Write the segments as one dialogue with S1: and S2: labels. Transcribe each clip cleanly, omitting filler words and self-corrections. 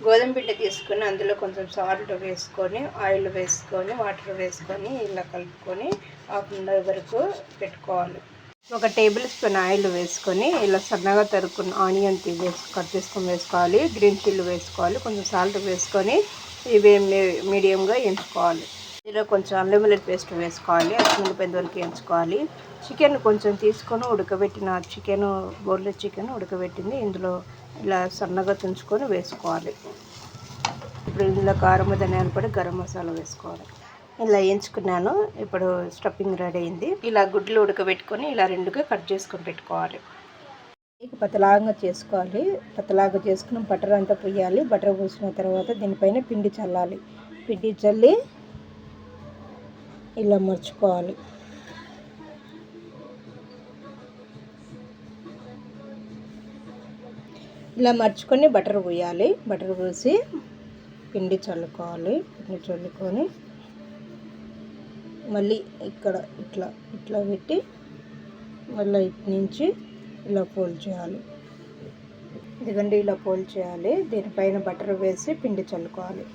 S1: గోధుమ పిండి తీసుకొని అందులో కొంచెం సాల్ట్ వేసుకొని ఆయిల్ వేసుకొని వాటర్ వేసుకొని ఇలా కలుపుకొని హాఫ్ అన్ అవర్ వరకు పెట్టుకోవాలి. 1 టేబుల్ స్పూన్ ఆయిల్ వేసుకొని ఇలా సన్నగా తరుక్కున్న ఆనియన్ కట్ చేసుకొని వేసుకోవాలి. గ్రీన్ చిల్లీ వేసుకోవాలి. కొంచెం సాల్ట్ వేసుకొని ఇవి మీడియంగా ఎంచుకోవాలి. ఇందులో కొంచెం అల్లం వెల్లుల్లి పేస్ట్ వేసుకోవాలి. అసలు వరకు ఎంచుకోవాలి. చికెన్ కొంచెం తీసుకొని ఉడకబెట్టిన బోన్లెస్ చికెన్ ఉడకబెట్టింది ఇందులో ఇలా సన్నగా తుంచుకొని వేసుకోవాలి. ఇప్పుడు ఇందులో కారం ధనియాల పొడి గరం మసాలా వేసుకోవాలి. ఇలా ఎంచుకున్నాను. ఇప్పుడు స్టఫింగ్ రెడీ అయింది. ఇలా గుడ్లు ఉడకబెట్టుకొని ఇలా 2గా కట్ చేసుకొని పెట్టుకోవాలి. పతలాగా చేసుకోవాలి. పతలాగా చేసుకుని బటర్ అంతా పోయాలి. బటర్ పోసిన తర్వాత దీనిపైన పిండి చల్లాలి. పిండి చల్లి ఇలా మర్చుకోవాలి. ఇలా మర్చుకొని బటర్ పోయాలి. బటర్ పోసి పిండి చల్లుకోవాలి. పిండి చల్లుకొని మళ్ళీ ఇక్కడ ఇట్లా పెట్టి మళ్ళీ ఇటు నుంచి ఇలా ఫోల్డ్ చేయాలి. ఇదిగండి ఇలా ఫోల్డ్ చేయాలి. దీనిపైన బటర్ వేసి పిండి చల్లుకోవాలి.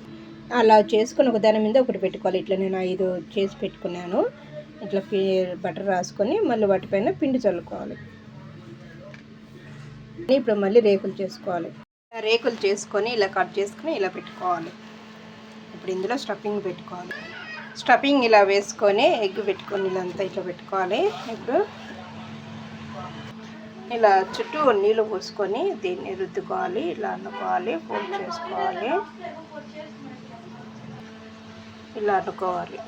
S1: అలా చేసుకొని ఒక దాని మీద ఒకటి పెట్టుకోవాలి. ఇట్లా నేను 5 చేసి పెట్టుకున్నాను. ఇట్లా బటర్ రాసుకొని మళ్ళీ వాటిపైన పిండి చల్లుకోవాలి. ఇప్పుడు మళ్ళీ రేకులు చేసుకోవాలి. రేకులు చేసుకొని ఇలా కట్ చేసుకొని ఇలా పెట్టుకోవాలి. ఇప్పుడు ఇందులో స్టఫింగ్ పెట్టుకోవాలి. స్టఫింగ్ ఇలా వేసుకొని ఎగ్ పెట్టుకొని ఇలా అంతా ఇట్లా పెట్టుకోవాలి. ఇప్పుడు ఇలా చుట్టూ నీళ్ళు పోసుకొని దీన్ని రుద్దుకోవాలి. ఇలా అనుకోవాలి. ఫోల్డ్ చేసుకోవాలి. ఇలా అనుకోవాలి.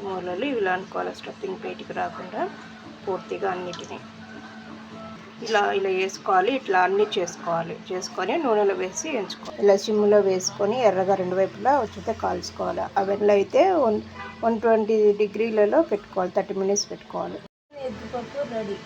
S1: మూలలు ఇలా అనుకోవాలి. స్టఫింగ్ బయటికి రాకుండా పూర్తిగా అన్నిటినీ ఇలా వేసుకోవాలి. ఇట్లా అన్నీ చేసుకొని నూనెలో వేసి ఎంచుకోవాలి. ఇలా సిమ్లో వేసుకొని ఎర్రగా 2 వైపులా వచ్చితే కాల్చుకోవాలి. అవెన్లో అయితే 120 డిగ్రీలలో పెట్టుకోవాలి. 30 మినిట్స్ పెట్టుకోవాలి. ఎగ్ పప్పు రెడీ.